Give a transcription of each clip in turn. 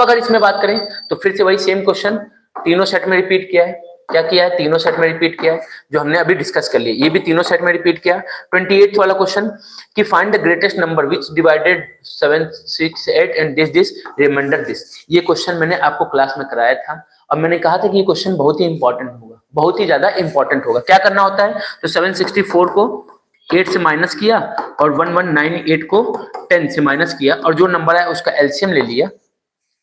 अगर इसमें बात करें तो फिर से वही सेम क्वेश्चन तीनों सेट में रिपीट किया है। क्या किया है? तीनों सेट में रिपीट किया है, जो हमने अभी डिस्कस कर लिया। ये भी तीनों सेट में रिपीट किया। 28th वाला क्वेश्चन कि find the greatest number which divided 7 6 8 and this remainder this. ये क्वेश्चन मैंने आपको क्लास में कराया था और मैंने कहा था कि ये क्वेश्चन बहुत ही इंपॉर्टेंट होगा, बहुत ही ज्यादा इंपॉर्टेंट होगा। क्या करना होता है? तो 764 को 8 से माइनस किया और 1198 को 10 से माइनस किया और जो नंबर आया उसका एलसीएम ले लिया।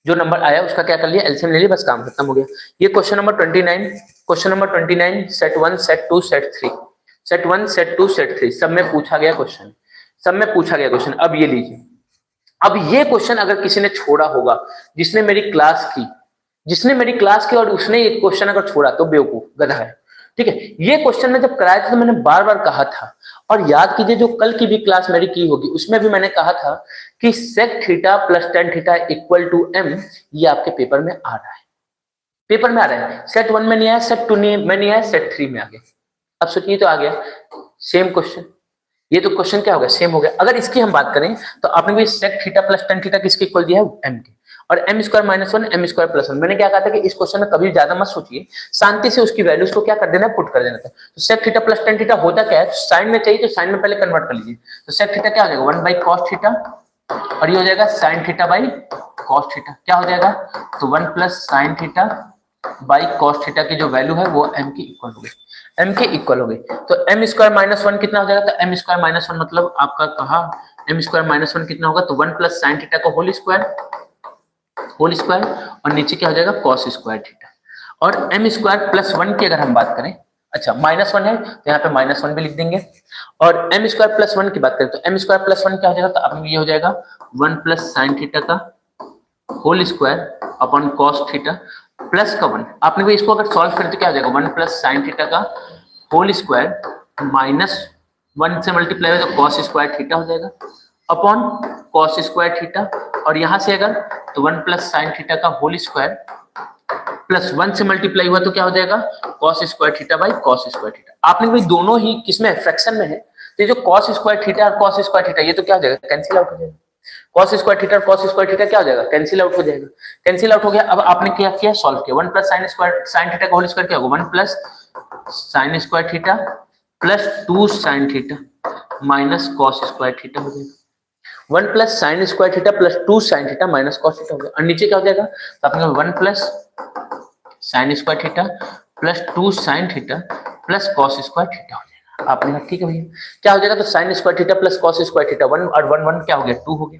जो नंबर आया उसका क्या कर लिया? एलसीएम ले लिया, बस काम खत्म हो गया। ये question number 29, question number 29 set 1 set 2 set 3, set 1 set 2 set 3 सब में पूछा गया क्वेश्चन, सब में पूछा गया क्वेश्चन। अब ये लीजिए, अब ये क्वेश्चन अगर किसी ने छोड़ा होगा, जिसने मेरी क्लास की, जिसने मेरी क्लास की और उसने ये क्वेश्चन अगर छोड़ा तो बेवकूफ, गधा है। ठीक है, ये क्वेश्चन मैं जब कराया था तो मैंने बार बार कहा था, और याद कीजिए जो कल की भी क्लास मेरी की होगी उसमें भी मैंने कहा था कि sec theta plus tan theta equal to M, ये आपके पेपर में आ रहा है, पेपर में आ रहा है। सेट 1 में नहीं आया, सेट 2 में नहीं आया, सेट 3 में आ गया। अब सोचिए तो आ गया सेम क्वेश्चन। ये तो क्वेश्चन क्या हो गया? सेम हो गया। अगर इसकी हम बात करें तो आपने भी sec theta plus tan theta किसके इक्वल दिया है? एम के। और M square minus one M square plus one. मैंने क्या कहा था कि इस क्वेश्चन में कभी ज्यादा मत सोचिए, शांति से उसकी वैल्यूज को क्या कर देना है? पुट कर देना था। तो sec theta plus tan theta होता क्या है? साइन में चाहिए तो साइन में पहले कन्वर्ट कर लीजिए। तो सेक थीटा क्या हो जाएगा? 1 बाई कॉस थीटा, और ये हो जाएगा sine theta by cos theta. क्या हो जाएगा? तो 1 plus sine theta by cos theta की जो वैल्यू है वो एम की इक्वल हो गई, एम के इक्वल हो गई। तो एम स्क्वायर माइनस वन कितना हो जाएगा? तो एम स्क्वायर माइनस वन मतलब आपका कहा एम स्क्वायर माइनस वन कितना होगा? तो 1 प्लस साइन थीटा का होल स्क्वायर और नीचे क्या हो जाएगा? Cos square theta. और एम स्क्वायर प्लस वन की अगर हम बात करें, अच्छा माइनस वन है तो यहाँ पे माइनस वन भी लिख देंगे। और एम स्क्वायर प्लस वन की बात करें तो एम स्क्वायर प्लस वन क्या हो जाएगा? तो अब ये हो जाएगा 1 प्लस साइन थीटा का whole square upon cos theta plus का 1। आपने भी इसको अगर सॉल्व करें तो क्या हो जाएगा? 1 प्लस साइन थीटा का होल स्क्वायर माइनस 1 से मल्टीप्लाई हो तो कॉस स्क्वायर थीटा हो जाएगा अपॉन कॉस स्क्वायर थीटा। और यहां से अगर तो 1 प्लस साइन थीटा का होल स्क्वायर प्लस 1 से मल्टीप्लाई हुआ तो क्या हो जाएगा? Cos square theta by cos square theta. आपने भी दोनों ही किसमें है? फ्रैक्शन में है। तो ये जो कॉस स्क्वायर थीटा और कॉस स्क्वायर थीटा ये तो क्या हो जाएगा? कैंसिल आउट हो जाएगा। कॉस स्क्वायर थीटा और कॉस स्क्वायर थीटा क्या हो जाएगा? कैंसिल आउट हो जाएगा। कैंसिल आउट हो गया। अब आपने क्या किया? सॉल्व किया। 1 plus sine square sine theta का होल स्क्वायर क्या होगा? 1 plus sine square theta plus 2 sine theta minus cos square theta हो जाएगा। 1 plus sine square theta plus 2 sine theta minus cos theta हो गया। और नीचे क्या हो जाएगा? तो आपने 1 plus sine square theta plus 2 sine theta plus cos square theta हो जाएगा। आपने कहा ठीक है भैया, क्या हो जाएगा? तो sine square theta plus cos square theta 1 और 1 1 क्या हो गया? 2 हो गया।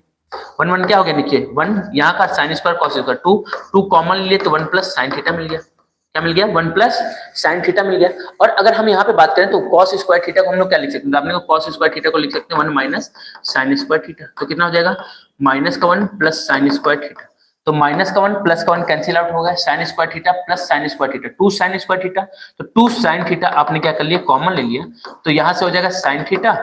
1 1 क्या हो गया? नीचे 1 यहाँ का sine square cos square 2 2 common लिए तो 1 प्लस साइन थीटा मिल गया। क्या मिल गया? 1 प्लस साइन थीटा मिल गया। और अगर हम यहाँ पे बात करें तो कॉस स्क्वायर थीटा को हम लोग क्या लिख सकते हैं? आपने कॉस स्क्वायर थीटा को लिख सकते हैं 1 माइनस साइन स्क्वायर थीटा। तो कितना हो जाएगा? माइनस का 1 प्लस साइन स्क्वायर थीटा। तो माइनस का 1 प्लस का 1 कैंसिल आउट हो गया। Sine square theta plus sine square theta 2 sine square theta. तो 2 साइन थीटा आपने क्या कर लिया? कॉमन ले लिया। तो यहां से हो जाएगा साइन थीटा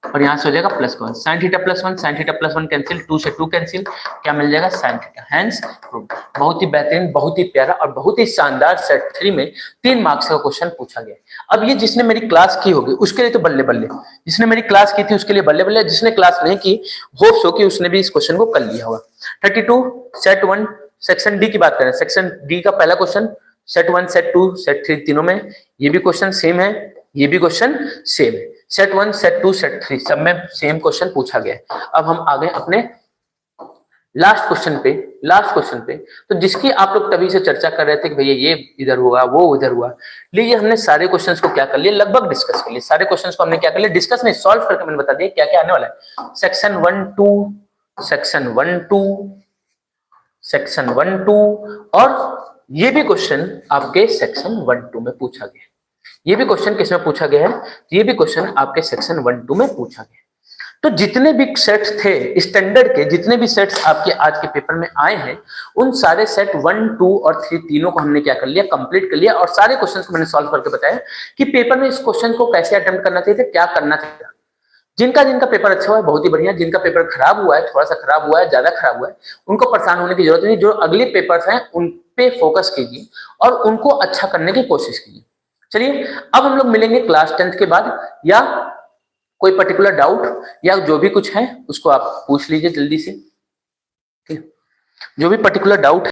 और यहां से हो जाएगा प्लस का 1। Sine theta plus 1 sine theta plus 1 cancel, 2 से 2 कैंसिल, क्या मिल जाएगा? Sine theta. Hence proved. बहुत ही बेहतरीन, बहुत ही प्यारा और बहुत ही शानदार सेट 3 में 3 मार्क्स का क्वेश्चन पूछा गया। अब ये जिसने मेरी क्लास की होगी उसके लिए तो बल्ले बल्ले, जिसने मेरी क्लास की थी उसके लिए बल्ले बल्ले, जिसने क्लास नहीं की होप्स हो कि उसने भी इस क्वेश्चन को कर लिया होगा। 32 सेट 1 सेक्शन डी की बात करें, सेक्शन डी का पहला क्वेश्चन सेट 1 सेट 2 सेट 3 तीनों में ये भी क्वेश्चन सेम है, ये भी क्वेश्चन सेम है। सेट 1 सेट 2 सेट 3 सब में सेम क्वेश्चन पूछा गया है। अब हम आ गए अपने लास्ट क्वेश्चन पे, तो जिसकी आप लोग तभी से चर्चा कर रहे थे कि भैया ये इधर हुआ वो उधर हुआ। लीजिए हमने सारे क्वेश्चंस को क्या कर लिया? लगभग डिस्कस कर लिया। सारे क्वेश्चंस को हमने क्या कर लिया? डिस्कस नहीं, सॉल्व करके मैंने बता दिया क्या क्या आने वाला है। सेक्शन 1 2 सेक्शन 1 2 सेक्शन 1 2 और ये भी क्वेश्चन आपके सेक्शन 1 2 में पूछा गया है। ये भी क्वेश्चन किसमें पूछा गया है? ये भी क्वेश्चन आपके सेक्शन 1 2 में पूछा गया है। तो जितने भी सेट्स थे स्टैंडर्ड के, जितने भी सेट्स आपके आज के पेपर में आए हैं, उन सारे सेट 1 2 और 3 तीनों को हमने क्या कर लिया? कंप्लीट कर लिया। और सारे क्वेश्चंस को मैंने सॉल्व करके बताया कि पेपर में इस क्वेश्चन को कैसे अटेम्प्ट करना चाहिए, क्या करना चाहिए। जिनका जिनका पेपर अच्छा हुआ है बहुत ही बढ़िया, जिनका पेपर खराब हुआ है, थोड़ा सा खराब हुआ है, ज्यादा खराब हुआ है, उनको परेशान होने की जरूरत नहीं। जो अगले पेपर्स हैं उन पे फोकस कीजिए और उनको अच्छा करने की कोशिश कीजिए। चलिए अब हम लोग मिलेंगे क्लास 10th के बाद, या कोई पर्टिकुलर डाउट या जो भी कुछ है उसको आप पूछ लीजिए जल्दी से। ठीक। जो भी पर्टिकुलर डाउट